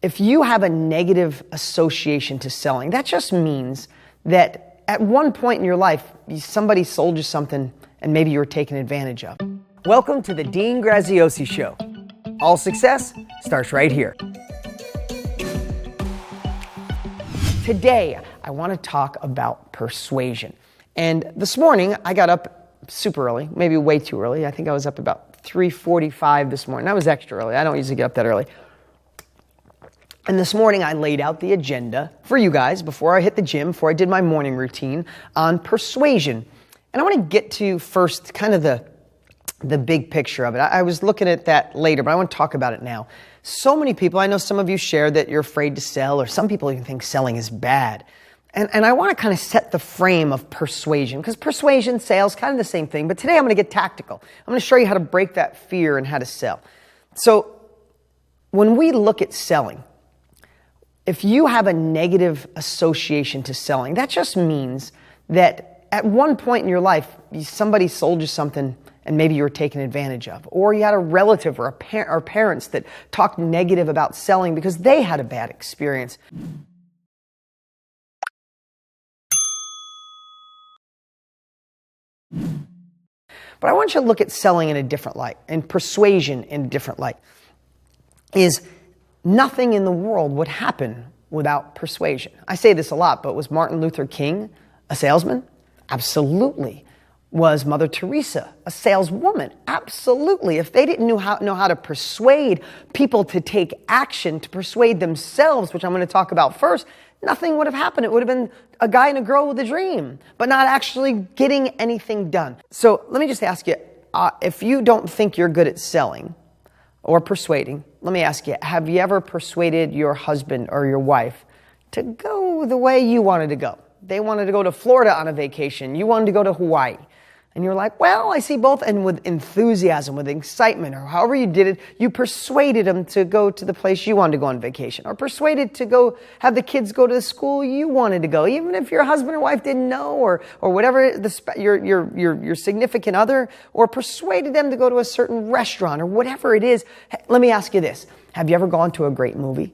If you have a negative association to selling, that just means that at one point in your life, somebody sold you something and maybe you were taken advantage of. Welcome to the Dean Graziosi Show. All success starts right here. Today, I want to talk about persuasion. And this morning, I got up super early, maybe way too early. I think I was up about 3:45 this morning. That was extra early. I don't usually get up that early. And this morning, I laid out the agenda for you guys before I hit the gym, before I did my morning routine on persuasion. And I want to get to first kind of the big picture of it. I was looking at that later, but I want to talk about it now. So many people, I know some of you share that you're afraid to sell, or some people even think selling is bad. And I want to kind of set the frame of persuasion, because persuasion, sales, kind of the same thing. But today I'm going to get tactical. I'm going to show you how to break that fear and how to sell. So when we look at selling, if you have a negative association to selling, that just means that at one point in your life, somebody sold you something and maybe you were taken advantage of. Or you had a relative or parents that talked negative about selling because they had a bad experience. But I want you to look at selling in a different light, and persuasion in a different light. Is nothing in the world would happen without persuasion. I say this a lot, but was Martin Luther King a salesman? Absolutely. Was Mother Teresa a saleswoman? Absolutely. If they didn't know how to persuade people to take action, to persuade themselves, which I'm going to talk about first, nothing would have happened. It would have been a guy and a girl with a dream, but not actually getting anything done. So let me just ask you, if you don't think you're good at selling or persuading, let me ask you, have you ever persuaded your husband or your wife to go the way you wanted to go? They wanted to go to Florida on a vacation. You wanted to go to Hawaii. And you're like, well, I see both. And with enthusiasm, with excitement, or however you did it, you persuaded them to go to the place you wanted to go on vacation, or persuaded to go have the kids go to the school you wanted to go, even if your husband or wife didn't know, or whatever, your significant other, or persuaded them to go to a certain restaurant, or whatever it is. Let me ask you this. Have you ever gone to a great movie?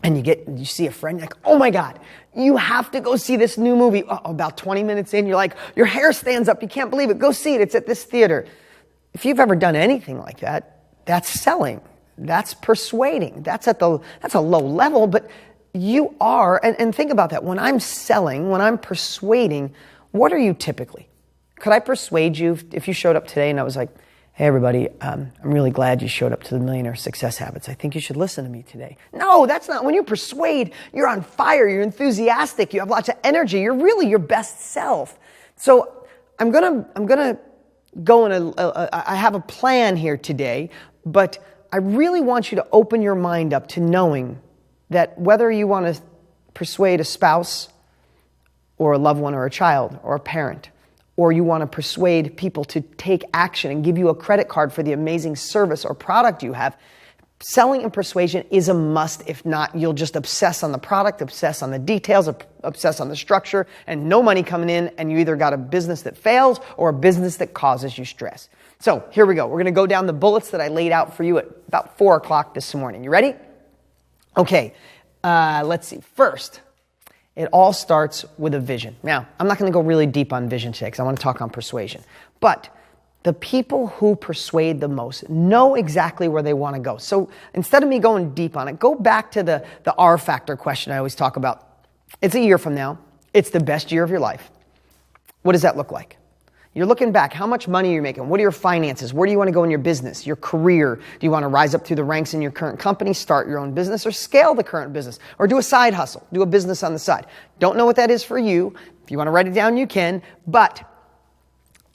And you see a friend, you're like, oh my God, you have to go see this new movie. About 20 minutes in, you're like, your hair stands up. You can't believe it. Go see it. It's at this theater. If you've ever done anything like that, that's selling. That's persuading. That's a low level, but you are, and think about that. When I'm selling, when I'm persuading, what are you typically? Could I persuade you if you showed up today and I was like, hey, everybody, I'm really glad you showed up to the Millionaire Success Habits. I think you should listen to me today. No, that's not. When you persuade, you're on fire, you're enthusiastic, you have lots of energy, you're really your best self. So I'm gonna go in I have a plan here today, but I really want you to open your mind up to knowing that whether you want to persuade a spouse or a loved one or a child or a parent, or you want to persuade people to take action and give you a credit card for the amazing service or product you have, selling and persuasion is a must. If not, you'll just obsess on the product, obsess on the details, obsess on the structure, and no money coming in, and you either got a business that fails or a business that causes you stress. So here we go. We're going to go down the bullets that I laid out for you at about 4 o'clock this morning. You ready? Okay, let's see. First, it all starts with a vision. Now, I'm not going to go really deep on vision today because I want to talk on persuasion. But the people who persuade the most know exactly where they want to go. So instead of me going deep on it, go back to the R factor question I always talk about. It's a year from now. It's the best year of your life. What does that look like? You're looking back. How much money are you making? What are your finances? Where do you want to go in your business, your career? Do you want to rise up through the ranks in your current company, start your own business, or scale the current business, or do a side hustle, do a business on the side? Don't know what that is for you. If you want to write it down, you can, but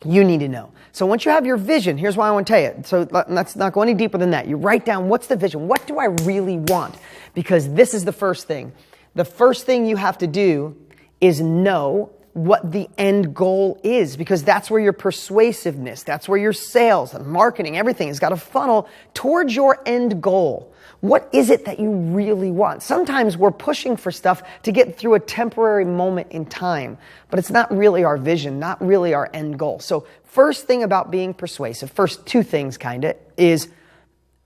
you need to know. So once you have your vision, here's why I want to tell you. So let's not go any deeper than that. You write down, what's the vision? What do I really want? Because this is the first thing. The first thing you have to do is know what the end goal is, because that's where your persuasiveness, that's where your sales and marketing, everything has got to funnel towards your end goal. What is it that you really want? Sometimes we're pushing for stuff to get through a temporary moment in time, but it's not really our vision, not really our end goal. So first thing about being persuasive, first two things is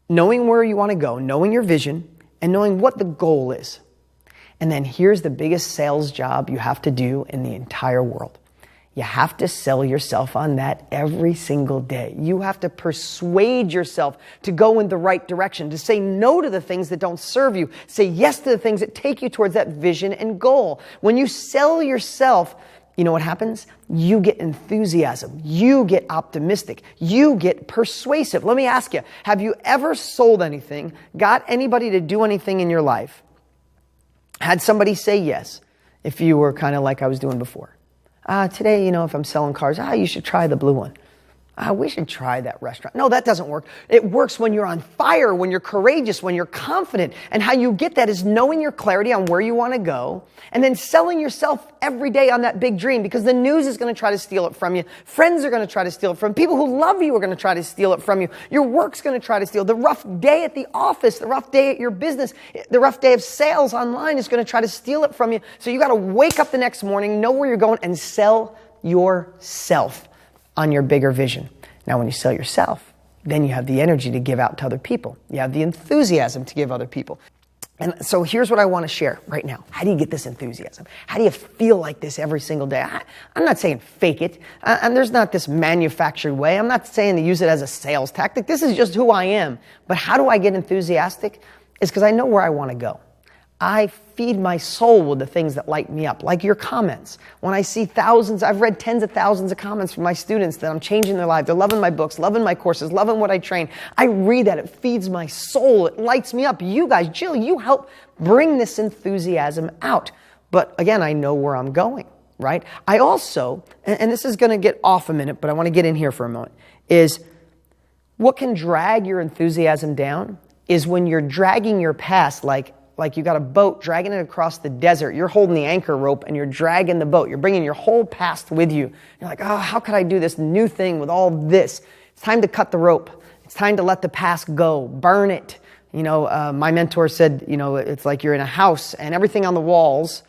knowing where you want to go, knowing your vision, and knowing what the goal is. And then here's the biggest sales job you have to do in the entire world. You have to sell yourself on that every single day. You have to persuade yourself to go in the right direction, to say no to the things that don't serve you, say yes to the things that take you towards that vision and goal. When you sell yourself, you know what happens? You get enthusiasm. You get optimistic. You get persuasive. Let me ask you, have you ever sold anything, got anybody to do anything in your life, had somebody say yes, if you were kind of like I was doing before? Today, if I'm selling cars, you should try the blue one. We should try that restaurant. No, that doesn't work. It works when you're on fire, when you're courageous, when you're confident. And how you get that is knowing your clarity on where you want to go and then selling yourself every day on that big dream, because the news is going to try to steal it from you. Friends are going to try to steal it from you. People who love you are going to try to steal it from you. Your work's going to try to steal. The rough day at the office, the rough day at your business, the rough day of sales online is going to try to steal it from you. So you got to wake up the next morning, know where you're going, and sell yourself on your bigger vision. Now, when you sell yourself, then you have the energy to give out to other people. You have the enthusiasm to give other people. And so here's what I want to share right now. How do you get this enthusiasm? How do you feel like this every single day? I'm not saying fake it. And there's not this manufactured way. I'm not saying to use it as a sales tactic. This is just who I am. But how do I get enthusiastic? It's because I know where I want to go. I feed my soul with the things that light me up, like your comments. When I see thousands, I've read tens of thousands of comments from my students that I'm changing their life. They're loving my books, loving my courses, loving what I train. I read that. It feeds my soul. It lights me up. You guys, Jill, you help bring this enthusiasm out. But again, I know where I'm going, right? I also, and this is going to get off a minute, but I want to get in here for a moment, is what can drag your enthusiasm down is when you're dragging your past like you got a boat dragging it across the desert. You're holding the anchor rope and you're dragging the boat. You're bringing your whole past with you. You're like, how could I do this new thing with all this? It's time to cut the rope. It's time to let the past go. Burn it. My mentor said, it's like you're in a house and everything on the walls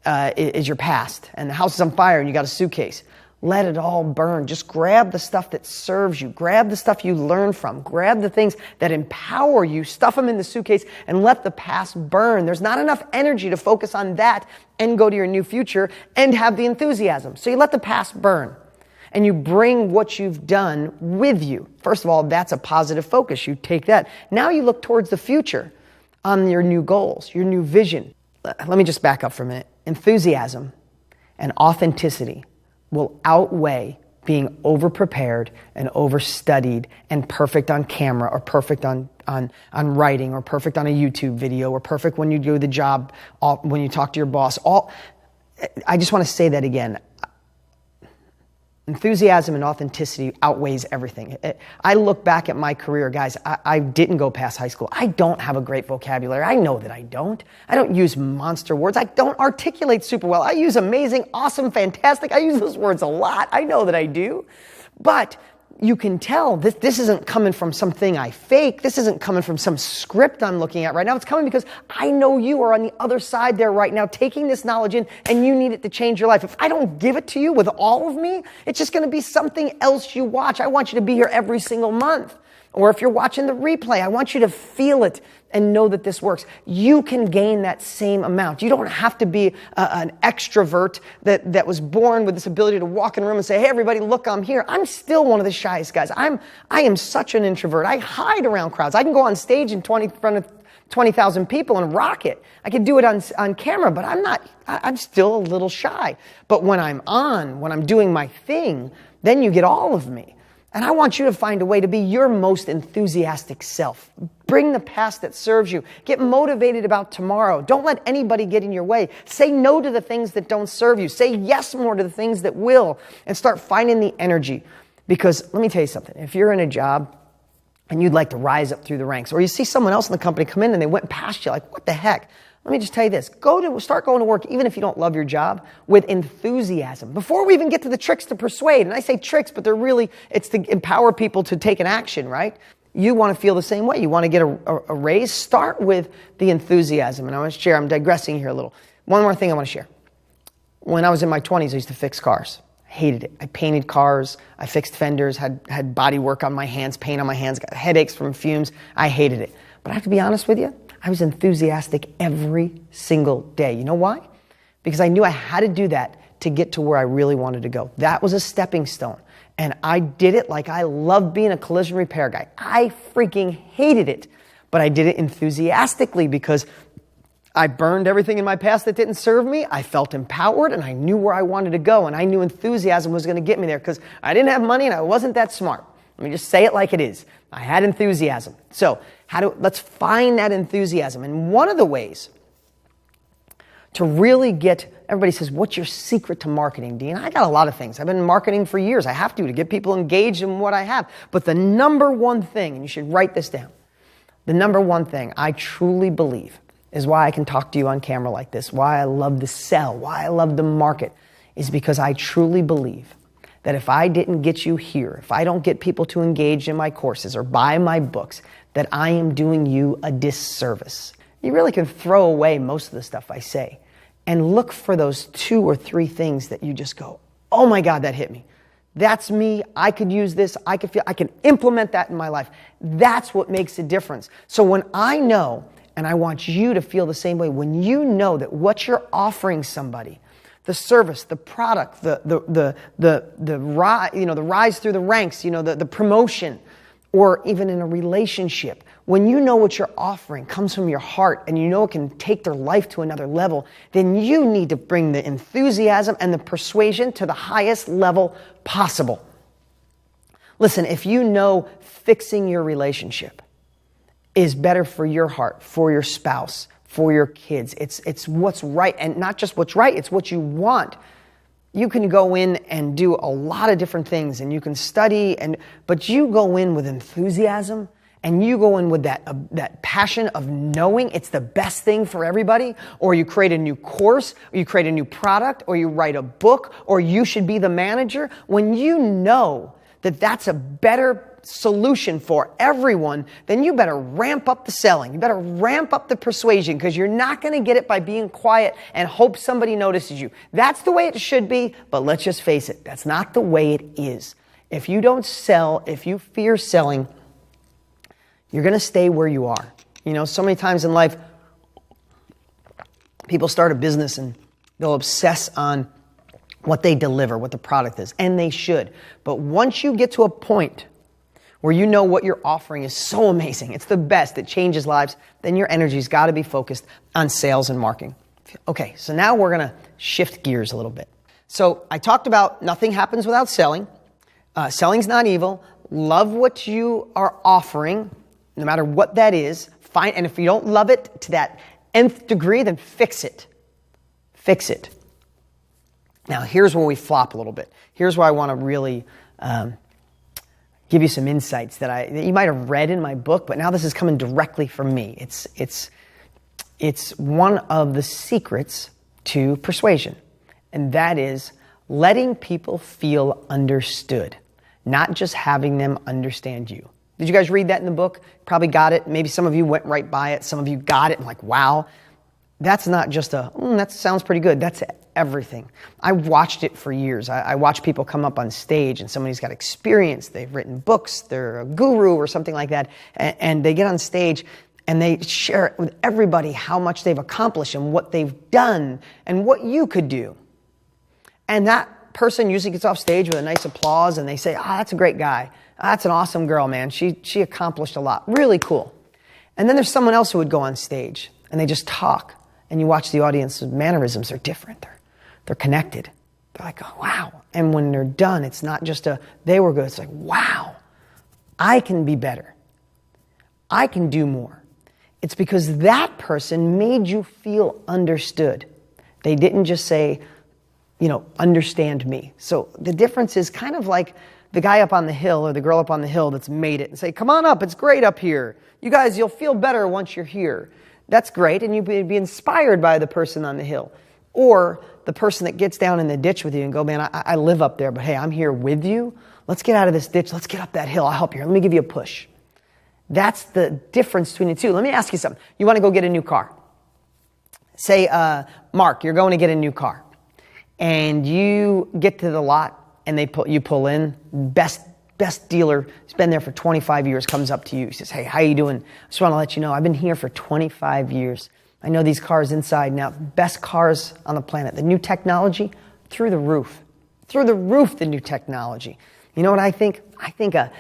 is your past. And the house is on fire and you got a suitcase. Let it all burn. Just grab the stuff that serves you. Grab the stuff you learn from. Grab the things that empower you. Stuff them in the suitcase and let the past burn. There's not enough energy to focus on that and go to your new future and have the enthusiasm. So you let the past burn and you bring what you've done with you. First of all, that's a positive focus. You take that. Now you look towards the future on your new goals, your new vision. Let me just back up for a minute. Enthusiasm and authenticity will outweigh being over-prepared and over-studied and perfect on camera or perfect on writing or perfect on a YouTube video or perfect when you do the job, when you talk to your boss. I just want to say that again. Enthusiasm and authenticity outweighs everything. I look back at my career, guys, I didn't go past high school. I don't have a great vocabulary. I know that I don't. I don't use monster words. I don't articulate super well. I use amazing, awesome, fantastic. I use those words a lot. I know that I do. But you can tell this isn't coming from something I fake. This isn't coming from some script I'm looking at right now. It's coming because I know you are on the other side there right now taking this knowledge in and you need it to change your life. If I don't give it to you with all of me, it's just going to be something else you watch. I want you to be here every single month. Or if you're watching the replay, I want you to feel it and know that this works. You can gain that same amount. You don't have to be an extrovert that was born with this ability to walk in a room and say, hey, everybody, look, I'm here. I'm still one of the shyest guys. I am such an introvert. I hide around crowds. I can go on stage in front of 20,000 people and rock it. I can do it on camera, but I'm still a little shy. But when I'm doing my thing, then you get all of me. And I want you to find a way to be your most enthusiastic self. Bring the past that serves you. Get motivated about tomorrow. Don't let anybody get in your way. Say no to the things that don't serve you. Say yes more to the things that will. And start finding the energy. Because let me tell you something. If you're in a job and you'd like to rise up through the ranks, or you see someone else in the company come in and they went past you, like, what the heck? Let me just tell you this. Start going to work, even if you don't love your job, with enthusiasm. Before we even get to the tricks to persuade, and I say tricks, but it's to empower people to take an action, right? You want to feel the same way. You want to get a raise? Start with the enthusiasm. And I want to share, I'm digressing here a little. One more thing I want to share. When I was in my 20s, I used to fix cars. I hated it. I painted cars. I fixed fenders, had body work on my hands, paint on my hands, got headaches from fumes. I hated it. But I have to be honest with you, I was enthusiastic every single day. You know why? Because I knew I had to do that to get to where I really wanted to go. That was a stepping stone. And I did it like I loved being a collision repair guy. I freaking hated it. But I did it enthusiastically because I burned everything in my past that didn't serve me. I felt empowered and I knew where I wanted to go. And I knew enthusiasm was going to get me there because I didn't have money and I wasn't that smart. Let me just say it like it is. I had enthusiasm. So let's find that enthusiasm. And one of the ways to really get, everybody says, what's your secret to marketing, Dean? I got a lot of things. I've been in marketing for years. I have to get people engaged in what I have. But the number one thing, and you should write this down, the number one thing I truly believe is why I can talk to you on camera like this, why I love to sell, why I love to market, is because I truly believe that if I didn't get you here, if I don't get people to engage in my courses or buy my books, that I am doing you a disservice. You really can throw away most of the stuff I say and look for those 2 or 3 things that you just go, oh my God, that hit me. That's me. I could use this. I can implement that in my life. That's what makes a difference. So when I know, and I want you to feel the same way, when you know that what you're offering somebody, the service, the product, the rise through the ranks, the promotion, or even in a relationship, when you know what you're offering comes from your heart and you know it can take their life to another level, then you need to bring the enthusiasm and the persuasion to the highest level possible. Listen, if you know fixing your relationship is better for your heart, for your spouse, for your kids, it's what's right, and not just what's right, it's what you want. You can go in and do a lot of different things and you can study, but you go in with enthusiasm and you go in with that passion of knowing it's the best thing for everybody, or you create a new course, or you create a new product, or you write a book, or you should be the manager. When you know that that's a better solution for everyone, then you better ramp up the selling. You better ramp up the persuasion, because you're not going to get it by being quiet and hope somebody notices you. That's the way it should be, but let's just face it, that's not the way it is. If you don't sell, if you fear selling, you're going to stay where you are. So many times in life, people start a business and they'll obsess on what they deliver, what the product is, and they should. But once you get to a point where you know what you're offering is so amazing, it's the best, it changes lives, then your energy's got to be focused on sales and marketing. Okay, so now we're going to shift gears a little bit. So I talked about nothing happens without selling. Selling's not evil. Love what you are offering, no matter what that is. Fine, and if you don't love it to that nth degree, then fix it. Fix it. Now, here's where we flop a little bit. Here's where I want to really give you some insights that you might have read in my book, but now this is coming directly from me. It's one of the secrets to persuasion, and that is letting people feel understood, not just having them understand you. Did you guys read that in the book? Probably got it. Maybe some of you went right by it. Some of you got it and like, wow. That's not just that sounds pretty good. That's everything. I watched it for years. I watch people come up on stage and somebody's got experience. They've written books. They're a guru or something like that. And they get on stage and they share it with everybody how much they've accomplished and what they've done and what you could do. And that person usually gets off stage with a nice applause and they say, that's a great guy. That's an awesome girl, man. She accomplished a lot. Really cool. And then there's someone else who would go on stage and they just talk. And you watch the audience's mannerisms are different. They're connected. They're like, oh, wow. And when they're done, it's not just they were good. It's like, wow, I can be better. I can do more. It's because that person made you feel understood. They didn't just say, understand me. So the difference is kind of like the guy up on the hill or the girl up on the hill that's made it and say, come on up, it's great up here. You guys, you'll feel better once you're here. That's great, and you'd be inspired by the person on the hill. Or the person that gets down in the ditch with you and go, man, I live up there, but hey, I'm here with you. Let's get out of this ditch. Let's get up that hill. I'll help you. Let me give you a push. That's the difference between the two. Let me ask you something. You want to go get a new car. Say, Mark, you're going to get a new car. And you get to the lot, and you pull in, best best dealer, he's been there for 25 years, comes up to you. He says, hey, how you doing? I just want to let you know, I've been here for 25 years. I know these cars inside and out, best cars on the planet. The new technology, through the roof. Through the roof, the new technology. You know what I think? I think a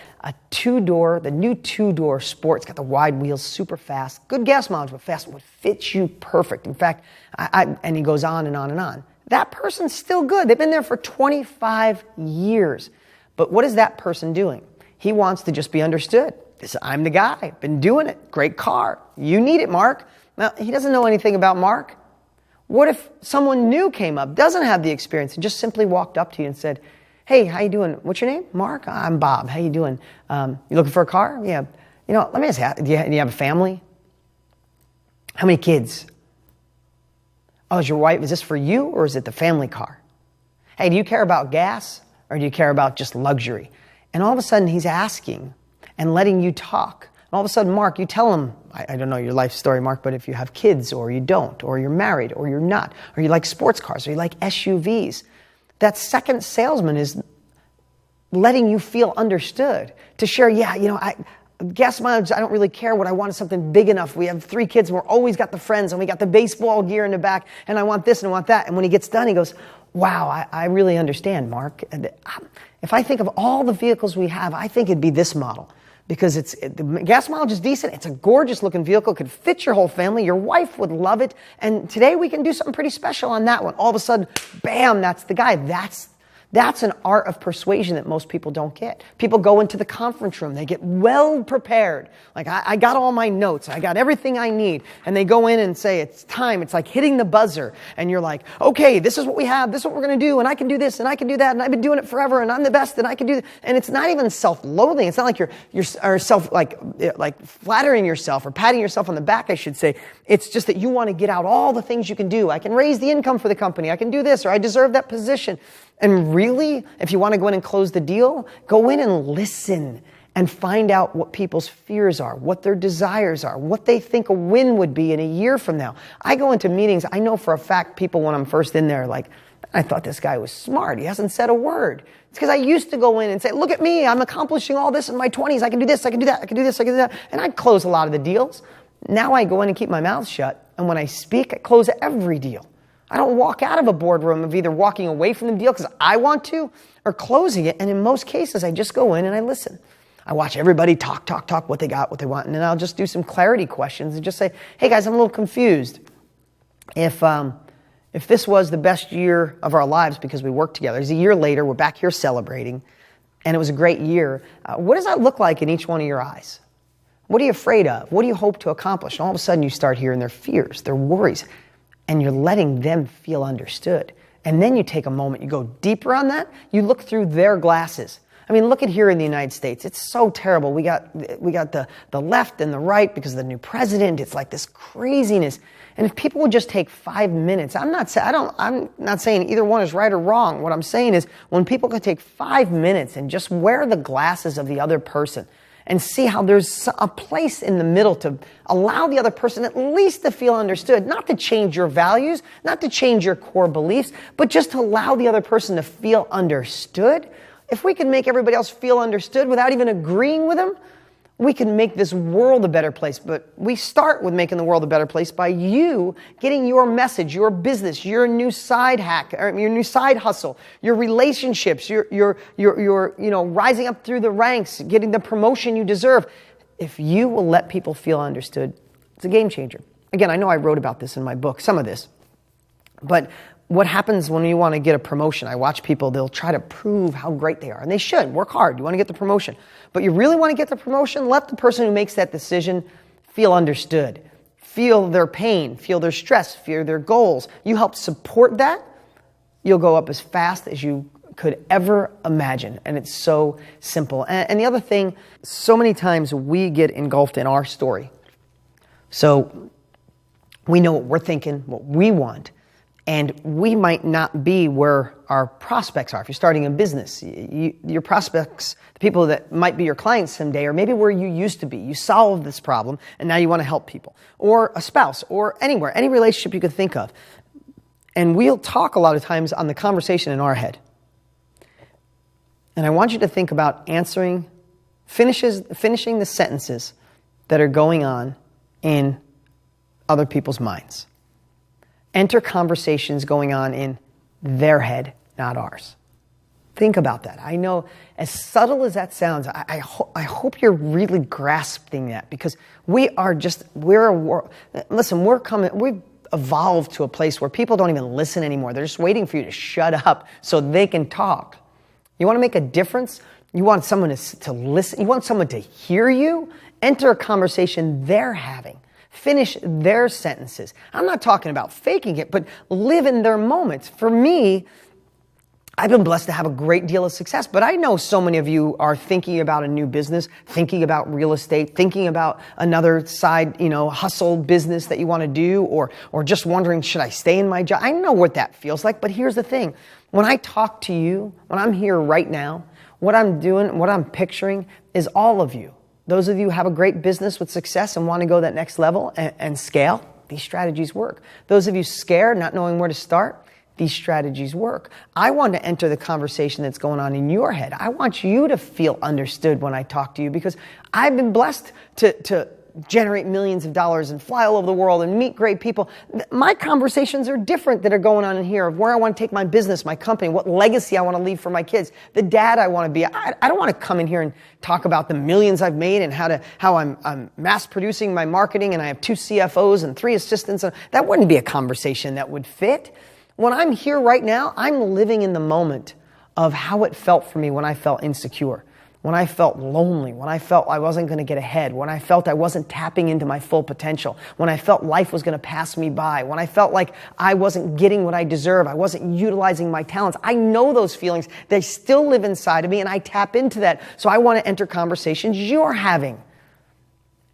two-door, the new two-door Sport, it's got the wide wheels, super fast, good gas mileage, but fast, would fit you perfect. In fact, and he goes on and on and on. That person's still good. They've been there for 25 years. But what is that person doing? He wants to just be understood. I'm the guy, been doing it, great car. You need it, Mark. Now, he doesn't know anything about Mark. What if someone new came up, doesn't have the experience, and just simply walked up to you and said, hey, how you doing? What's your name? Mark? I'm Bob. How you doing? You looking for a car? Yeah. You know, let me ask you, do you have a family? How many kids? Oh, is your wife, is this for you or is it the family car? Hey, do you care about gas or do you care about just luxury? And all of a sudden he's asking and letting you talk. And all of a sudden, Mark, you tell him, I don't know your life story, Mark, but if you have kids or you don't, or you're married or you're not, or you like sports cars or you like SUVs, that second salesman is letting you feel understood to share, gas mileage, I don't really care. What I want is something big enough. We have 3 kids and we're always got the friends and we got the baseball gear in the back and I want this and I want that. And when he gets done, he goes, wow, I really understand, Mark. And if I think of all the vehicles we have, I think it'd be this model because the gas mileage is decent. It's a gorgeous looking vehicle. It could fit your whole family. Your wife would love it. And today we can do something pretty special on that one. All of a sudden, bam, that's the guy. That's an art of persuasion that most people don't get. People go into the conference room. They get well prepared. Like, I got all my notes. I got everything I need. And they go in and say, it's time. It's like hitting the buzzer. And you're like, okay, this is what we have. This is what we're going to do. And I can do this and I can do that. And I've been doing it forever. And I'm the best. And I can do that. And it's not even self-loathing. It's not like you're self, like flattering yourself or patting yourself on the back, I should say. It's just that you want to get out all the things you can do. I can raise the income for the company. I can do this, or I deserve that position. And really, if you want to go in and close the deal, go in and listen and find out what people's fears are, what their desires are, what they think a win would be in a year from now. I go into meetings, I know for a fact people when I'm first in there like, I thought this guy was smart. He hasn't said a word. It's because I used to go in and say, look at me, I'm accomplishing all this in my 20s. I can do this, I can do that, I can do this, I can do that. And I'd close a lot of the deals. Now I go in and keep my mouth shut. And when I speak, I close every deal. I don't walk out of a boardroom of either walking away from the deal because I want to or closing it. And in most cases, I just go in and I listen. I watch everybody talk, what they got, what they want. And then I'll just do some clarity questions and just say, hey guys, I'm a little confused. If this was the best year of our lives because we worked together, it's a year later, we're back here celebrating, and it was a great year. What does that look like in each one of your eyes? What are you afraid of? What do you hope to accomplish? And all of a sudden you start hearing their fears, their worries. And you're letting them feel understood. And then you take a moment, you go deeper on that, you look through their glasses. I mean, look at here in the United States. It's so terrible. We got the left and the right because of the new president. It's like this craziness. And if people would just take 5 minutes, I'm not saying either one is right or wrong. What I'm saying is when people could take 5 minutes and just wear the glasses of the other person and see how there's a place in the middle to allow the other person at least to feel understood, not to change your values, not to change your core beliefs, but just to allow the other person to feel understood. If we can make everybody else feel understood without even agreeing with them, we can make this world a better place. But we start with making the world a better place by you getting your message, your business, your new side hack, or your new side hustle, your relationships, your rising up through the ranks, getting the promotion you deserve. If you will let people feel understood, it's a game changer. Again, I know I wrote about this in my book, some of this, but what happens when you want to get a promotion? I watch people, they'll try to prove how great they are. And they should. Work hard. You want to get the promotion. But you really want to get the promotion? Let the person who makes that decision feel understood. Feel their pain. Feel their stress. Feel their goals. You help support that, you'll go up as fast as you could ever imagine. And it's so simple. And the other thing, so many times we get engulfed in our story. So we know what we're thinking, what we want. And we might not be where our prospects are. If you're starting a business, your prospects, the people that might be your clients someday, or maybe where you used to be. You solved this problem, and now you want to help people. Or a spouse, or anywhere, any relationship you could think of. And we'll talk a lot of times on the conversation in our head. And I want you to think about finishing the sentences that are going on in other people's minds. Enter conversations going on in their head, not ours. Think about that. I know, as subtle as that sounds, I hope you're really grasping that, because we've evolved to a place where people don't even listen anymore. They're just waiting for you to shut up so they can talk. You want to make a difference? You want someone to listen? You want someone to hear you? Enter a conversation they're having. Finish their sentences. I'm not talking about faking it, but live in their moments. For me, I've been blessed to have a great deal of success, but I know so many of you are thinking about a new business, thinking about real estate, thinking about another side, hustle business that you want to do, or just wondering, should I stay in my job? I know what that feels like, but here's the thing. When I talk to you, when I'm here right now, what I'm doing, what I'm picturing is all of you. Those of you who have a great business with success and want to go that next level and scale, these strategies work. Those of you scared, not knowing where to start, these strategies work. I want to enter the conversation that's going on in your head. I want you to feel understood when I talk to you, because I've been blessed to generate millions of dollars and fly all over the world and meet great people. My conversations are different that are going on in here of where I want to take my business, my company, what legacy I want to leave for my kids, the dad I want to be. I don't want to come in here and talk about the millions I've made and how I'm mass producing my marketing and I have 2 CFOs and 3 assistants. That wouldn't be a conversation that would fit. When I'm here right now, I'm living in the moment of how it felt for me when I felt insecure, when I felt lonely, when I felt I wasn't going to get ahead, when I felt I wasn't tapping into my full potential, when I felt life was going to pass me by, when I felt like I wasn't getting what I deserve, I wasn't utilizing my talents. I know those feelings. They still live inside of me, and I tap into that. So I want to enter conversations you're having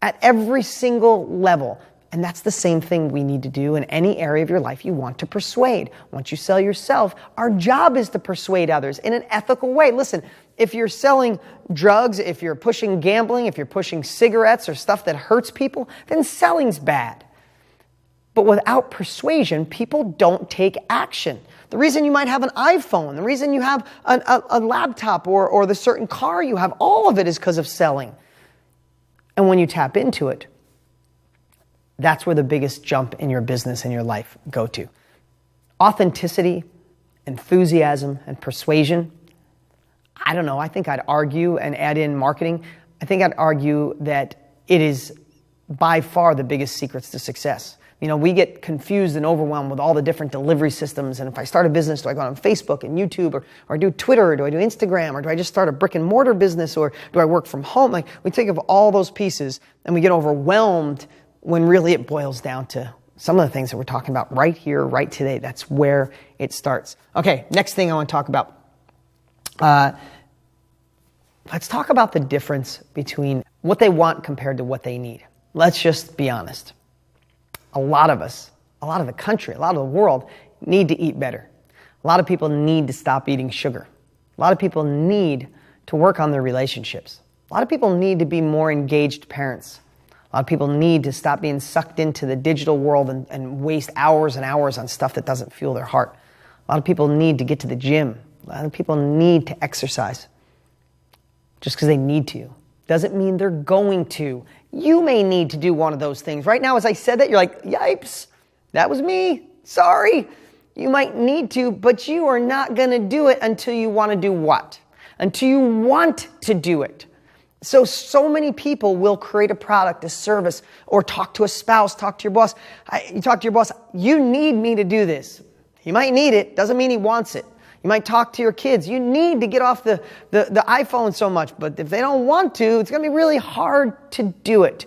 at every single level. And that's the same thing we need to do in any area of your life you want to persuade. Once you sell yourself, our job is to persuade others in an ethical way. Listen, if you're selling drugs, if you're pushing gambling, if you're pushing cigarettes or stuff that hurts people, then selling's bad. But without persuasion, people don't take action. The reason you might have an iPhone, the reason you have a laptop or the certain car you have, all of it is because of selling. And when you tap into it, that's where the biggest jump in your business and your life go to. Authenticity, enthusiasm, and persuasion. I don't know, I think I'd argue and add in marketing. I think I'd argue that it is by far the biggest secrets to success. We get confused and overwhelmed with all the different delivery systems. And if I start a business, do I go on Facebook and YouTube or do Twitter, or do I do Instagram, or do I just start a brick and mortar business, or do I work from home? Like, we think of all those pieces and we get overwhelmed when really it boils down to some of the things that we're talking about right here, right today. That's where it starts. Okay, next thing I want to talk about. Let's talk about the difference between what they want compared to what they need. Let's just be honest. A lot of us, a lot of the country, a lot of the world need to eat better. A lot of people need to stop eating sugar. A lot of people need to work on their relationships. A lot of people need to be more engaged parents. A lot of people need to stop being sucked into the digital world and waste hours and hours on stuff that doesn't fuel their heart. A lot of people need to get to the gym. A lot of people need to exercise. Just because they need to doesn't mean they're going to. You may need to do one of those things. Right now, as I said that, you're like, yipes, that was me. Sorry. You might need to, but you are not going to do it until you want to do what? Until you want to do it. So many people will create a product, a service, or talk to a spouse, talk to your boss. You talk to your boss, you need me to do this. He might need it, doesn't mean he wants it. You might talk to your kids. You need to get off the iPhone so much, but if they don't want to, it's going to be really hard to do it.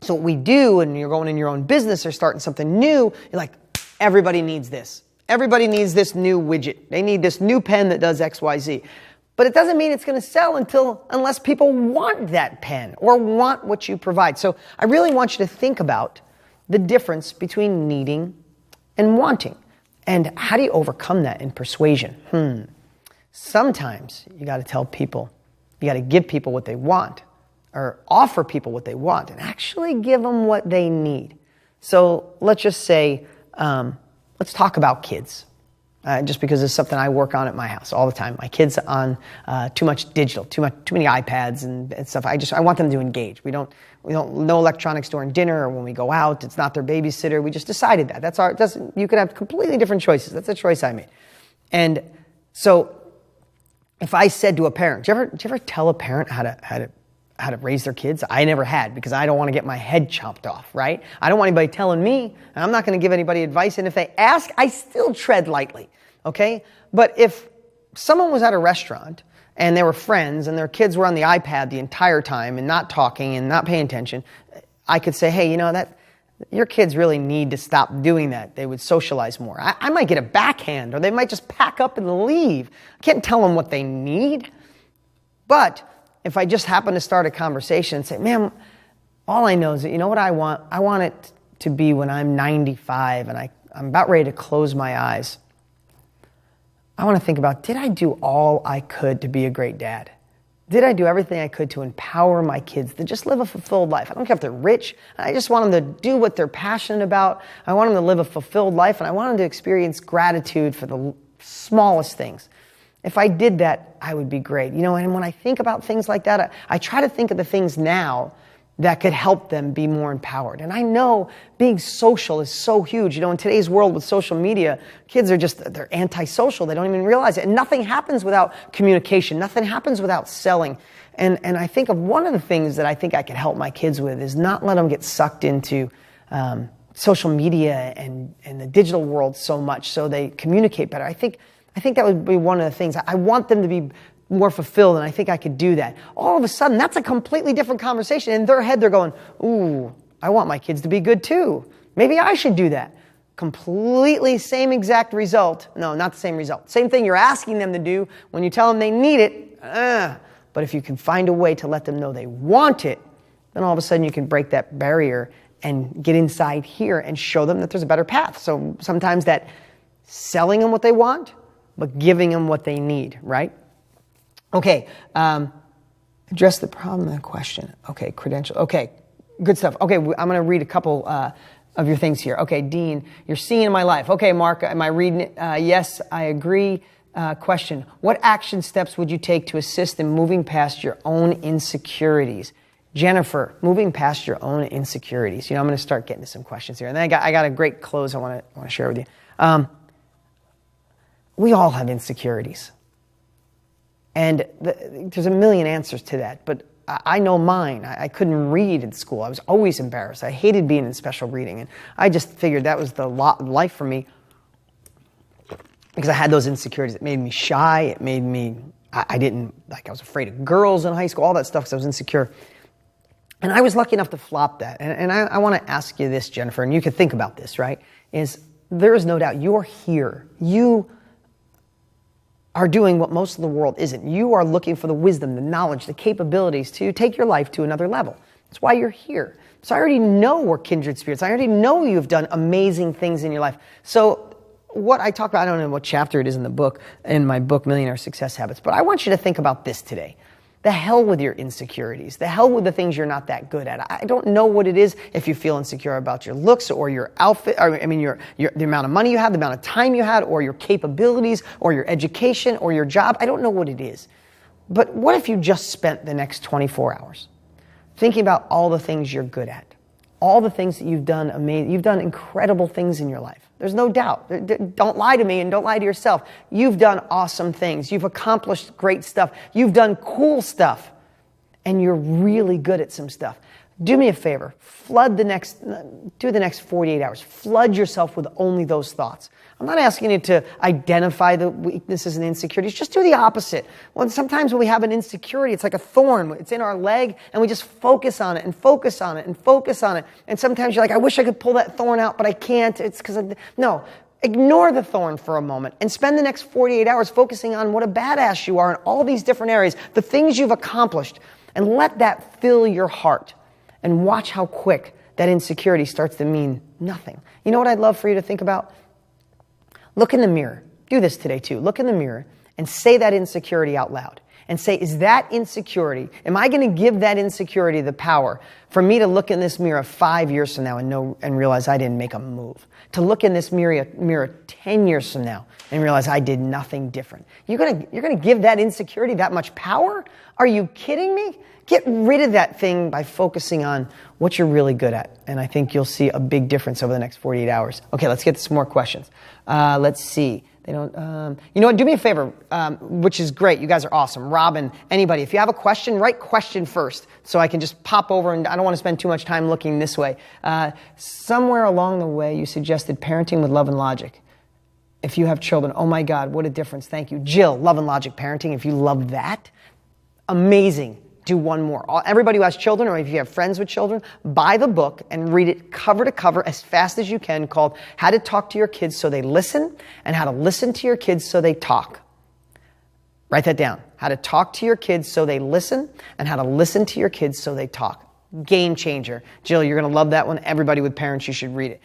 So what we do, and you're going in your own business or starting something new, you're like, everybody needs this. Everybody needs this new widget. They need this new pen that does X, Y, Z. But it doesn't mean it's going to sell unless people want that pen or want what you provide. So I really want you to think about the difference between needing and wanting. And how do you overcome that in persuasion? Sometimes you got to tell people, you got to give people what they want, or offer people what they want, and actually give them what they need. So let's just say, let's talk about kids. just because it's something I work on at my house all the time. My kids on too much digital, too many iPads and stuff. I want them to engage. We don't no electronics during dinner or when we go out. It's not their babysitter. We just decided that. You could have completely different choices. That's a choice I made. And so if I said to a parent, do you ever tell a parent how to raise their kids? I never had, because I don't want to get my head chopped off, right? I don't want anybody telling me, and I'm not going to give anybody advice. And if they ask, I still tread lightly, okay? But if someone was at a restaurant and they were friends and their kids were on the iPad the entire time and not talking and not paying attention, I could say, hey, your kids really need to stop doing that. They would socialize more. I might get a backhand, or they might just pack up and leave. I can't tell them what they need. But if I just happen to start a conversation and say, man, all I know is that, you know what I want? I want it to be when I'm 95 and I'm about ready to close my eyes. I want to think about, did I do all I could to be a great dad? Did I do everything I could to empower my kids to just live a fulfilled life? I don't care if they're rich. I just want them to do what they're passionate about. I want them to live a fulfilled life, and I want them to experience gratitude for the smallest things. If I did that, I would be great. And when I think about things like that, I try to think of the things now that could help them be more empowered. And I know being social is so huge. In today's world with social media, kids they're antisocial. They don't even realize it. And nothing happens without communication. Nothing happens without selling. And I think of one of the things that I think I could help my kids with is not let them get sucked into social media and the digital world so much so they communicate better. I think that would be one of the things. I want them to be more fulfilled, and I think I could do that. All of a sudden, that's a completely different conversation. In their head, they're going, ooh, I want my kids to be good too. Maybe I should do that. Completely same exact result. No, not the same result. Same thing you're asking them to do when you tell them they need it. But if you can find a way to let them know they want it, then all of a sudden you can break that barrier and get inside here and show them that there's a better path. So sometimes that selling them what they want, but giving them what they need, right? Okay, address the problem and the question. Okay, credential. Okay, good stuff. Okay, I'm going to read a couple of your things here. Okay, Dean, you're seeing in my life. Okay, Mark, am I reading it? Yes, I agree. Question, what action steps would you take to assist in moving past your own insecurities? Jennifer, moving past your own insecurities. I'm going to start getting to some questions here. And then I got a great close I want to share with you. We all have insecurities. And there's a million answers to that, but I know mine. I couldn't read in school. I was always embarrassed. I hated being in special reading, and I just figured that was the life for me because I had those insecurities. It made me shy. It made me, I was afraid of girls in high school, all that stuff because I was insecure. And I was lucky enough to flop that. And I want to ask you this, Jennifer, and you can think about this, right? There is no doubt you're here. You are doing what most of the world isn't. You are looking for the wisdom, the knowledge, the capabilities to take your life to another level. That's why you're here. So I already know we're kindred spirits. I already know you've done amazing things in your life. So what I talk about, I don't know what chapter it is in my book, Millionaire Success Habits, but I want you to think about this today. The hell with your insecurities. The hell with the things you're not that good at. I don't know what it is if you feel insecure about your looks or your outfit, the amount of money you have, the amount of time you had, or your capabilities, or your education, or your job. I don't know what it is. But what if you just spent the next 24 hours thinking about all the things you're good at? All the things that you've done amazing. You've done incredible things in your life. There's no doubt. Don't lie to me and don't lie to yourself. You've done awesome things. You've accomplished great stuff. You've done cool stuff. And you're really good at some stuff. Do me a favor. Do the next 48 hours. Flood yourself with only those thoughts. I'm not asking you to identify the weaknesses and insecurities. Just do the opposite. Sometimes when we have an insecurity, it's like a thorn. It's in our leg, and we just focus on it and focus on it and focus on it. And sometimes you're like, I wish I could pull that thorn out, but I can't. It's because no. Ignore the thorn for a moment and spend the next 48 hours focusing on what a badass you are in all these different areas, the things you've accomplished, and let that fill your heart. And watch how quick that insecurity starts to mean nothing. You know what I'd love for you to think about? Look in the mirror. Do this today too. Look in the mirror and say that insecurity out loud. And say, is that insecurity, am I going to give that insecurity the power For me to look in this mirror 5 years from now and realize I didn't make a move. To look in this mirror 10 years from now and realize I did nothing different. You're gonna give that insecurity that much power? Are you kidding me? Get rid of that thing by focusing on what you're really good at. And I think you'll see a big difference over the next 48 hours. Okay, let's get to some more questions. Let's see. They don't, you know what, do me a favor, which is great. You guys are awesome. Robin, anybody, if you have a question, write question first so I can just pop over and I don't want to spend too much time looking this way. Somewhere along the way, you suggested parenting with love and logic. If you have children, oh my God, what a difference. Thank you. Jill, love and logic parenting. If you love that, amazing. Do one more. Everybody who has children, or if you have friends with children, buy the book and read it cover to cover as fast as you can, called How to Talk to Your Kids So They Listen and How to Listen to Your Kids So They Talk. Write that down. How to talk to your kids so they listen and how to listen to your kids so they talk. Game changer. Jill, you're going to love that one. Everybody with parents, you should read it.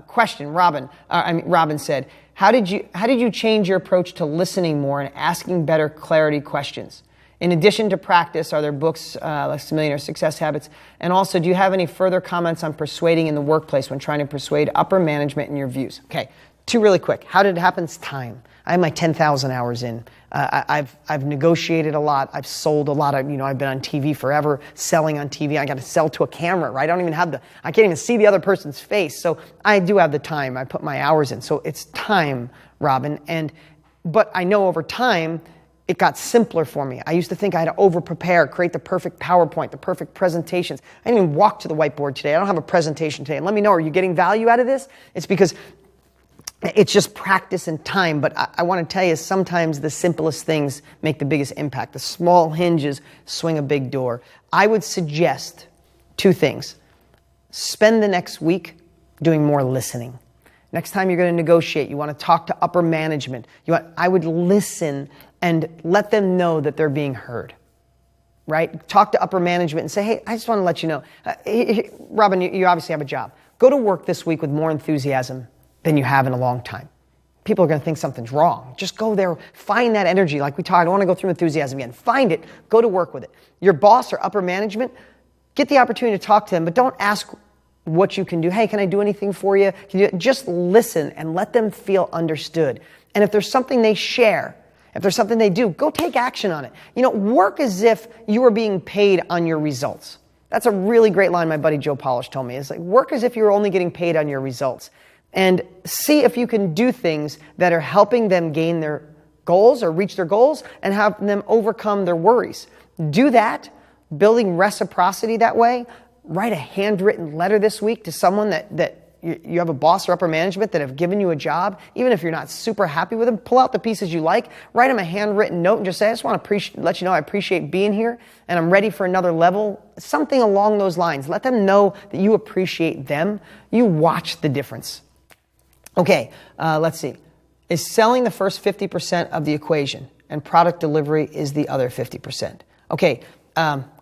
Question, Robin said, how did you change your approach to listening more and asking better clarity questions? In addition to practice, are there books like Millionaire Success Habits? And also, do you have any further comments on persuading in the workplace when trying to persuade upper management in your views? Okay, two really quick. How did it happen? It's time. I have my 10,000 hours in. I've negotiated a lot. I've sold a lot. I've been on TV forever, selling on TV. I got to sell to a camera, right? I can't even see the other person's face. So I do have the time. I put my hours in. So it's time, Robin. But I know over time, it got simpler for me. I used to think I had to over-prepare, create the perfect PowerPoint, the perfect presentations. I didn't even walk to the whiteboard today. I don't have a presentation today. And let me know, are you getting value out of this? It's because it's just practice and time. But I want to tell you, sometimes the simplest things make the biggest impact. The small hinges swing a big door. I would suggest two things. Spend the next week doing more listening. Next time you're going to negotiate, you want to talk to upper management. I would listen and let them know that they're being heard, right? Talk to upper management and say, hey, I just want to let you know. Robin, you obviously have a job. Go to work this week with more enthusiasm than you have in a long time. People are going to think something's wrong. Just go there, find that energy. Like we talked, I don't want to go through enthusiasm again. Find it, go to work with it. Your boss or upper management, get the opportunity to talk to them, but don't ask what you can do. Hey, can I do anything for you? Just listen and let them feel understood. And if there's something they share, if there's something they do, go take action on it. Work as if you are being paid on your results. That's a really great line my buddy Joe Polish told me. It's like, work as if you're only getting paid on your results. And see if you can do things that are helping them gain their goals or reach their goals and have them overcome their worries. Do that, building reciprocity that way. Write a handwritten letter this week to someone that you have a boss or upper management that have given you a job. Even if you're not super happy with them, pull out the pieces you like, write them a handwritten note and just say, I just want to let you know I appreciate being here and I'm ready for another level. Something along those lines. Let them know that you appreciate them. You watch the difference. Okay, let's see. Is selling the first 50% of the equation and product delivery is the other 50%? Okay,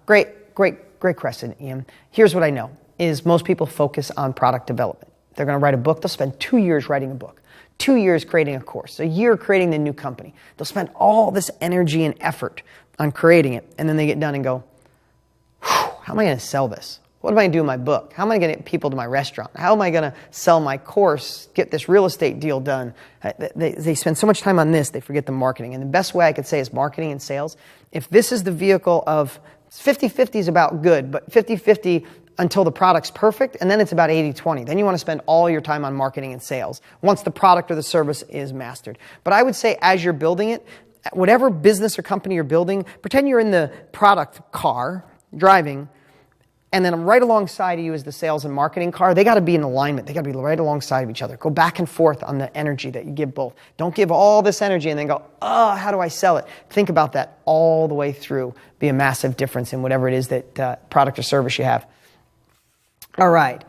great question, Ian. Here's what I know, is most people focus on product development. They're going to write a book. They'll spend 2 years writing a book, 2 years creating a course, a year creating the new company. They'll spend all this energy and effort on creating it, and then they get done and go, how am I going to sell this? What am I going to do with my book? How am I going to get people to my restaurant? How am I going to sell my course, get this real estate deal done? They spend so much time on this, they forget the marketing. And the best way I could say is marketing and sales. If this is the vehicle of 50-50 is about good, but 50-50 until the product's perfect, and then it's about 80-20. Then you want to spend all your time on marketing and sales once the product or the service is mastered. But I would say as you're building it, whatever business or company you're building, pretend you're in the product car, driving, and then right alongside of you is the sales and marketing car. They got to be in alignment. They got to be right alongside of each other. Go back and forth on the energy that you give both. Don't give all this energy and then go, how do I sell it? Think about that all the way through. Be a massive difference in whatever it is that product or service you have. All right.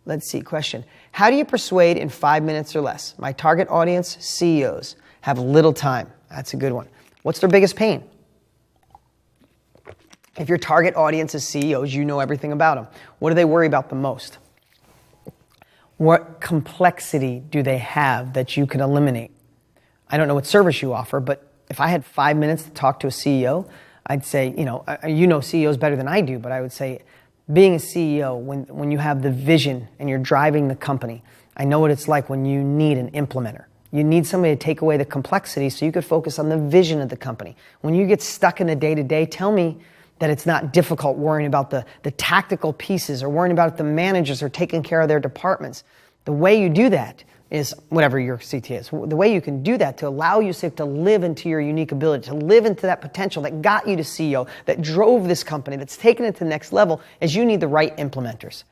Let's see. Question. How do you persuade in 5 minutes or less? My target audience, CEOs, have little time. That's a good one. What's their biggest pain? If your target audience is CEOs, you know everything about them. What do they worry about the most? What complexity do they have that you can eliminate? I don't know what service you offer, but if I had 5 minutes to talk to a CEO, I'd say, you know CEOs better than I do, but I would say, being a CEO, when you have the vision and you're driving the company, I know what it's like when you need an implementer. You need somebody to take away the complexity so you could focus on the vision of the company. When you get stuck in the day-to-day, tell me that it's not difficult worrying about the tactical pieces or worrying about if the managers are taking care of their departments. The way you do that is, whatever your CT is, the way you can do that to allow you to live into your unique ability, to live into that potential that got you to CEO, that drove this company, that's taken it to the next level, is you need the right implementers.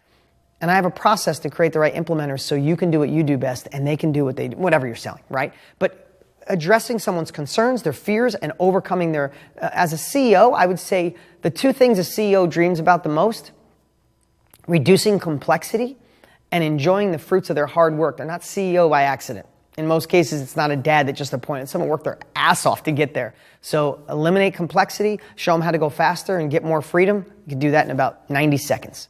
And I have a process to create the right implementers so you can do what you do best and they can do what they do, whatever you're selling, right? But addressing someone's concerns, their fears, and overcoming their, as a CEO, I would say the two things a CEO dreams about the most: reducing complexity and enjoying the fruits of their hard work. They're not CEO by accident. In most cases, it's not a dad that just appointed someone, worked their ass off to get there. So eliminate complexity, show them how to go faster and get more freedom. You can do that in about 90 seconds.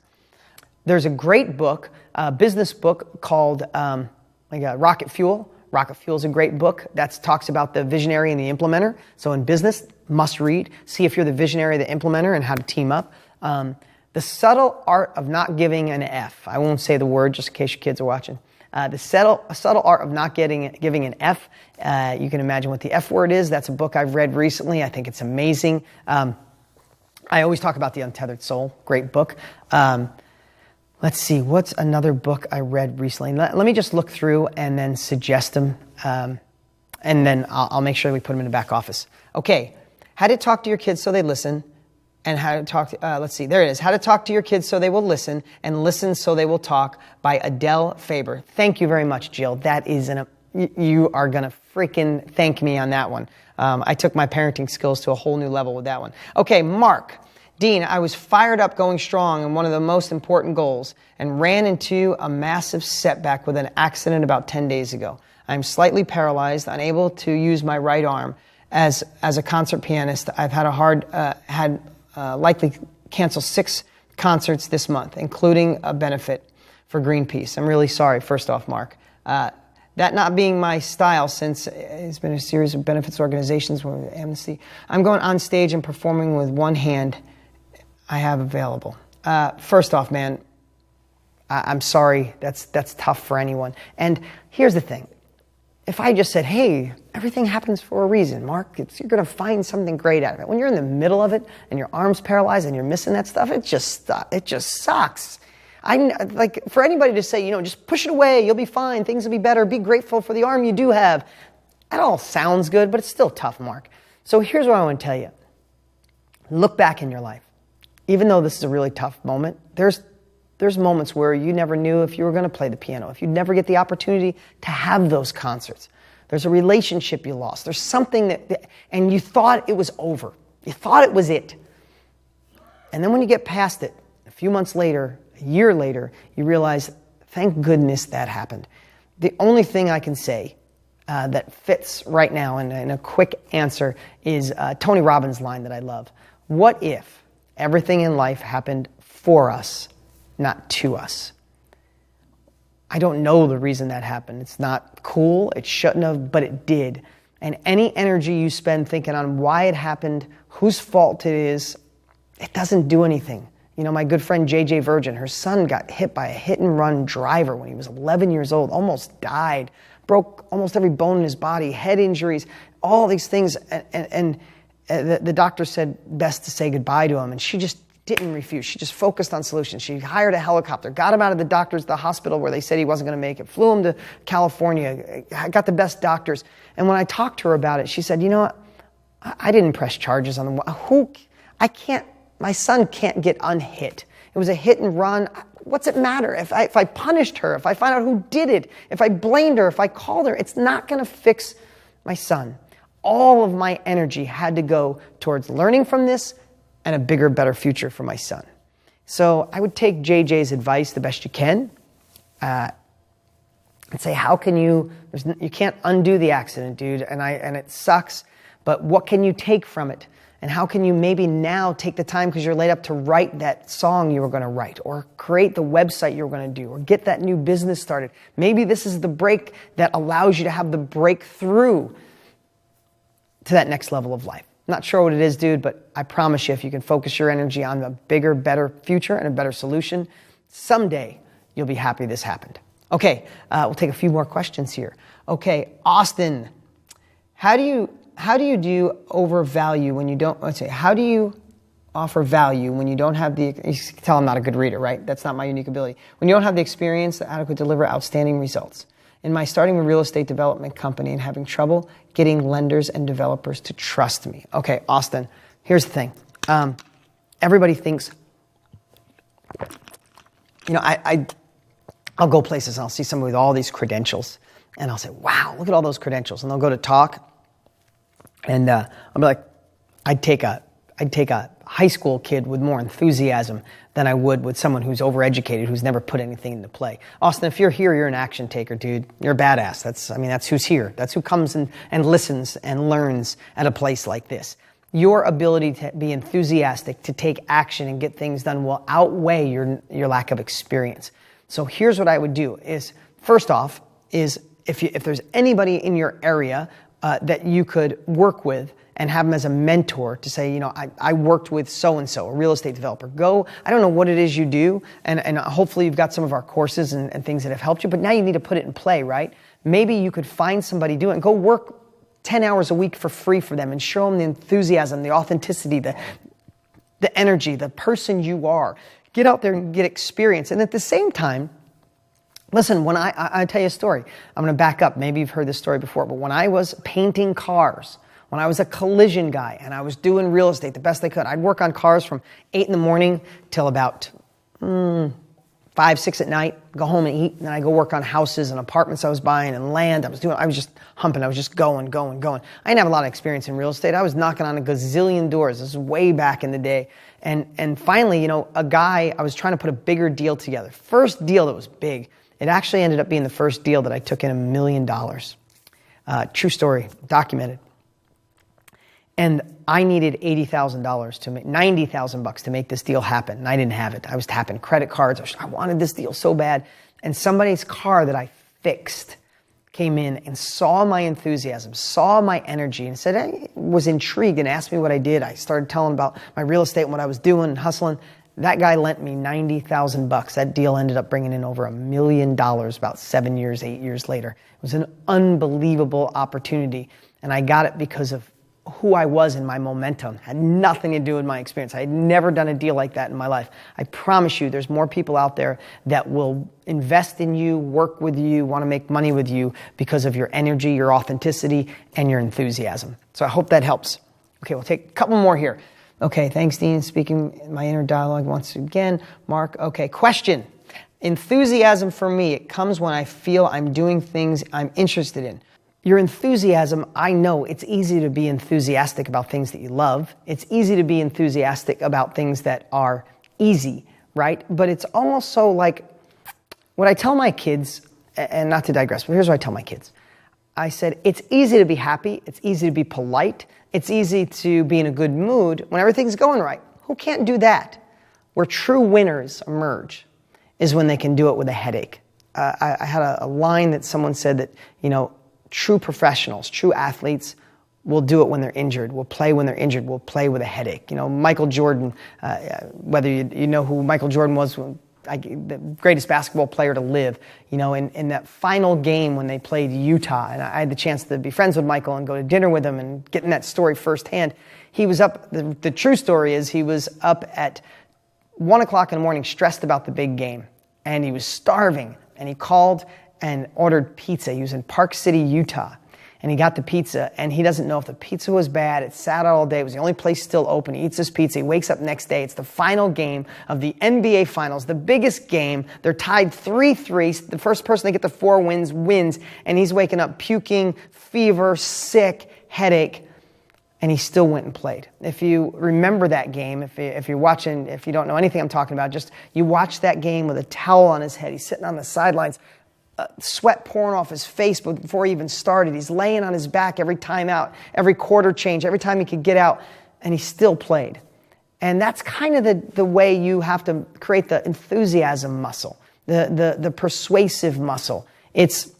There's a great book, a business book called Rocket Fuel. Rocket Fuel is a great book that talks about the visionary and the implementer. So in business, must read. See if you're the visionary or the implementer and how to team up. The subtle art of not giving an F. I won't say the word just in case your kids are watching. The subtle art of not giving an F. You can imagine what the F word is. That's a book I've read recently. I think it's amazing. I always talk about The Untethered Soul. Great book. Let's see, what's another book I read recently? Let me just look through and then suggest them. And then I'll make sure we put them in the back office. Okay, How to Talk to Your Kids So They Listen. And how to talk to, let's see, there it is. How to Talk to Your Kids So They Will Listen and Listen So They Will Talk by Adele Faber. Thank you very much, Jill. That is you are going to freaking thank me on that one. I took my parenting skills to a whole new level with that one. Okay, Mark. Dean, I was fired up going strong in one of the most important goals and ran into a massive setback with an accident about 10 days ago. I'm slightly paralyzed, unable to use my right arm. As a concert pianist, I've had likely cancel 6 concerts this month, including a benefit for Greenpeace. I'm really sorry, first off, Mark. That not being my style, since it's been a series of benefits organizations with Amnesty. I'm going on stage and performing with one hand I have available. First off, man, I'm sorry. That's tough for anyone. And here's the thing. If I just said, hey, everything happens for a reason, Mark, you're going to find something great out of it. When you're in the middle of it and your arm's paralyzed and you're missing that stuff, it just sucks. Like for anybody to say, just push it away, you'll be fine, things will be better, be grateful for the arm you do have. That all sounds good, but it's still tough, Mark. So here's what I want to tell you. Look back in your life. Even though this is a really tough moment, there's moments where you never knew if you were going to play the piano, if you'd never get the opportunity to have those concerts. There's a relationship you lost. There's something and you thought it was over. You thought it was it. And then when you get past it, a few months later, a year later, you realize, thank goodness that happened. The only thing I can say that fits right now in a quick answer is Tony Robbins' line that I love. What if everything in life happened for us, not to us? I don't know the reason that happened. It's not cool. It shouldn't have, but it did. And any energy you spend thinking on why it happened, whose fault it is, it doesn't do anything. My good friend JJ Virgin, her son got hit by a hit-and-run driver when he was 11 years old, almost died, broke almost every bone in his body, head injuries, all these things. And the doctor said best to say goodbye to him, and she just didn't refuse. She just focused on solutions. She hired a helicopter, got him out of the hospital where they said he wasn't going to make it, flew him to California, got the best doctors. And when I talked to her about it, she said, you know what? I didn't press charges on them. My son can't get unhit. It was a hit and run. What's it matter? If I punished her, if I find out who did it, if I blamed her, if I called her, it's not going to fix my son. All of my energy had to go towards learning from this and a bigger, better future for my son. So I would take JJ's advice the best you can and say, how can you can't undo the accident, dude, and it sucks, but what can you take from it? And how can you maybe now take the time because you're laid up to write that song you were going to write, or create the website you were going to do, or get that new business started. Maybe this is the break that allows you to have the breakthrough to that next level of life. Not sure what it is, dude, but I promise you, if you can focus your energy on a bigger, better future and a better solution, someday you'll be happy this happened. Okay, we'll take a few more questions here. Okay, Austin, how do you do overvalue when you don't, let's say, how do you offer value when you don't have the, you can tell I'm not a good reader, right? That's not my unique ability. When you don't have the experience to adequately deliver outstanding results. In my starting a real estate development company and having trouble getting lenders and developers to trust me. Okay, Austin, here's the thing. Everybody thinks, I'll go places and I'll see somebody with all these credentials and I'll say, wow, look at all those credentials. And they'll go to talk and I'll be like, I'd take a high school kid with more enthusiasm than I would with someone who's overeducated, who's never put anything into play. Austin, if you're here, you're an action taker, dude. You're a badass. That's who's here. That's who comes and listens and learns at a place like this. Your ability to be enthusiastic, to take action and get things done will outweigh your lack of experience. So here's what I would do is, first off, is if there's anybody in your area that you could work with and have them as a mentor to say, I worked with so-and-so, a real estate developer. Go, I don't know what it is you do, and hopefully you've got some of our courses and things that have helped you, but now you need to put it in play, right? Maybe you could find somebody do it and go work 10 hours a week for free for them and show them the enthusiasm, the authenticity, the energy, the person you are. Get out there and get experience. And at the same time, listen, when I tell you a story, I'm going to back up. Maybe you've heard this story before, but when I was painting cars, when I was a collision guy and I was doing real estate the best I could, I'd work on cars from 8 in the morning till about 5, 6 at night, go home and eat, and then I'd go work on houses and apartments I was buying and land. I was just humping. I was just going. I didn't have a lot of experience in real estate. I was knocking on a gazillion doors. This is way back in the day. And finally, a guy, I was trying to put a bigger deal together. First deal that was big. It actually ended up being the first deal that I took in $1 million. True story, documented. And I needed $80,000 to make $90,000 to make this deal happen. And I didn't have it. I was tapping credit cards. I wanted this deal so bad. And somebody's car that I fixed came in and saw my enthusiasm, saw my energy, and said, I was intrigued and asked me what I did. I started telling about my real estate and what I was doing and hustling. That guy lent me $90,000. That deal ended up bringing in over $1 million about 8 years later. It was an unbelievable opportunity. And I got it because of who I was in my momentum. Had nothing to do with my experience. I had never done a deal like that in my life. I promise you, there's more people out there that will invest in you, work with you, want to make money with you because of your energy, your authenticity, and your enthusiasm. So I hope that helps. Okay, we'll take a couple more here. Okay, thanks, Dean. Speaking my inner dialogue once again. Mark, okay, question. Enthusiasm for me, it comes when I feel I'm doing things I'm interested in. Your enthusiasm, I know it's easy to be enthusiastic about things that you love. It's easy to be enthusiastic about things that are easy, right? But it's almost so like what I tell my kids, and not to digress, but here's what I tell my kids. I said, it's easy to be happy. It's easy to be polite. It's easy to be in a good mood when everything's going right. Who can't do that? Where true winners emerge is when they can do it with a headache. I had a line that someone said that, true professionals, true athletes will do it when they're injured, will play when they're injured, will play with a headache. Michael Jordan, whether you know who Michael Jordan was, the greatest basketball player to live, in that final game when they played Utah, and I had the chance to be friends with Michael and go to dinner with him and get in that story firsthand. He was up, the true story is he was up at 1 o'clock in the morning stressed about the big game, and he was starving, and he called and ordered pizza. He was in Park City, Utah, and he got the pizza, and he doesn't know if the pizza was bad. It sat out all day. It was the only place still open. He eats this pizza. He wakes up next day. It's the final game of the NBA Finals, the biggest game. They're tied 3-3. The first person to get the 4 wins, and he's waking up puking, fever, sick, headache, and he still went and played. If you remember that game, if you're watching, if you don't know anything I'm talking about, just you watch that game with a towel on his head. He's sitting on the sidelines, sweat pouring off his face before he even started. He's laying on his back every time out, every quarter change, every time he could get out, and he still played. And that's kind of the way you have to create the enthusiasm muscle, the persuasive muscle. It's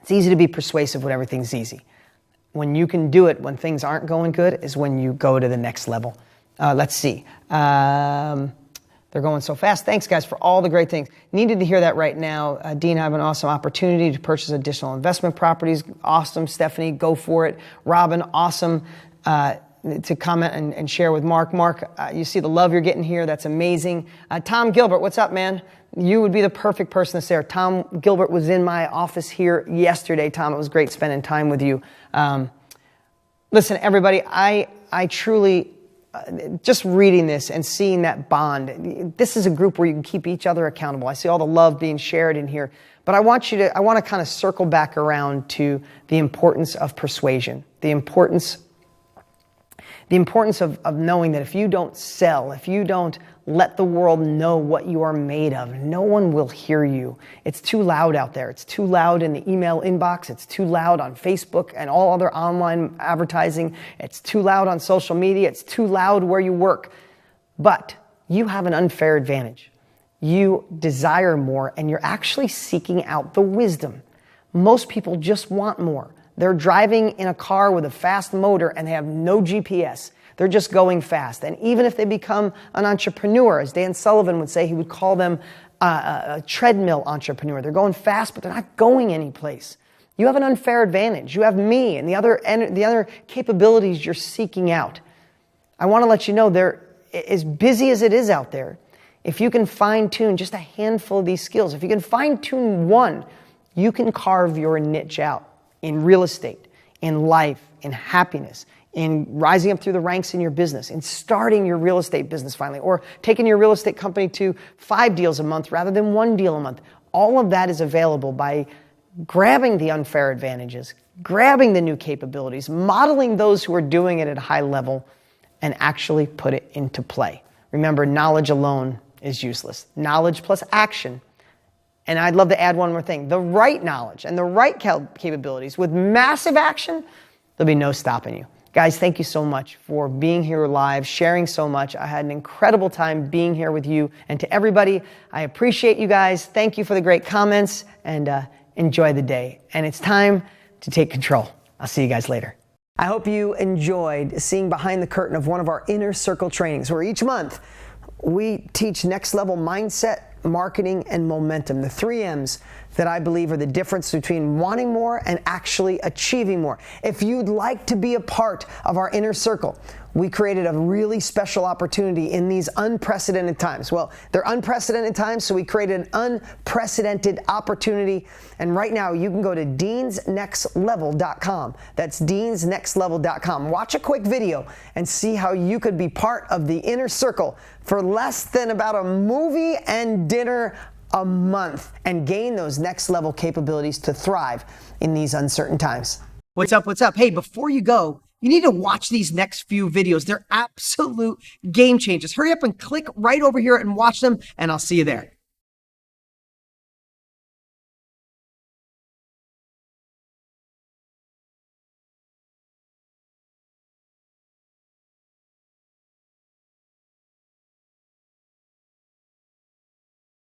easy to be persuasive when everything's easy. when you can do it when things aren't going good is when you go to the next level. Let's see. They're going so fast. Thanks, guys, for all the great things. Needed to hear that right now. Dean, I have an awesome opportunity to purchase additional investment properties. Awesome, Stephanie, go for it. Robin, awesome to comment and share with Mark. Mark, you see the love you're getting here. That's amazing. Tom Gilbert, what's up, man? You would be the perfect person to say. Tom Gilbert was in my office here yesterday. Tom, it was great spending time with you. Listen, everybody, I truly... just reading this and seeing that bond, this is a group where you can keep each other accountable. I see all the love being shared in here, but I want to kind of circle back around to the importance of persuasion, the importance of knowing that if you don't sell, if you don't let the world know what you are made of, no one will hear you. It's too loud out there. It's too loud in the email inbox. It's too loud on Facebook and all other online advertising. It's too loud on social media. It's too loud where you work. But you have an unfair advantage. You desire more, and you're actually seeking out the wisdom. Most people just want more. They're driving in a car with a fast motor and they have no GPS. They're just going fast. And even if they become an entrepreneur, as Dan Sullivan would say, he would call them a treadmill entrepreneur. They're going fast, but they're not going anyplace. You have an unfair advantage. You have me and the other capabilities you're seeking out. I want to let you know, they're as busy as it is out there. If you can fine-tune just a handful of these skills, if you can fine-tune one, you can carve your niche out in real estate, in life, in happiness, in rising up through the ranks in your business, in starting your real estate business finally, or taking your real estate company to 5 deals a month rather than 1 deal a month. All of that is available by grabbing the unfair advantages, grabbing the new capabilities, modeling those who are doing it at a high level, and actually put it into play. Remember, knowledge alone is useless. Knowledge plus action. And I'd love to add one more thing. The right knowledge and the right capabilities with massive action, there'll be no stopping you. Guys, thank you so much for being here live, sharing so much. I had an incredible time being here with you. And to everybody, I appreciate you guys. Thank you for the great comments, and enjoy the day. And it's time to take control. I'll see you guys later. I hope you enjoyed seeing behind the curtain of one of our Inner Circle trainings, where each month we teach next level mindset, marketing, and momentum, the 3 M's that I believe are the difference between wanting more and actually achieving more. If you'd like to be a part of our Inner Circle, we created a really special opportunity in these unprecedented times. Well, they're unprecedented times, so we created an unprecedented opportunity. And right now, you can go to deansnextlevel.com. That's deansnextlevel.com. Watch a quick video and see how you could be part of the Inner Circle for less than about a movie and dinner a month and gain those next level capabilities to thrive in these uncertain times. What's up? What's up? Hey, before you go, you need to watch these next few videos. They're absolute game changers. Hurry up and click right over here and watch them, and I'll see you there.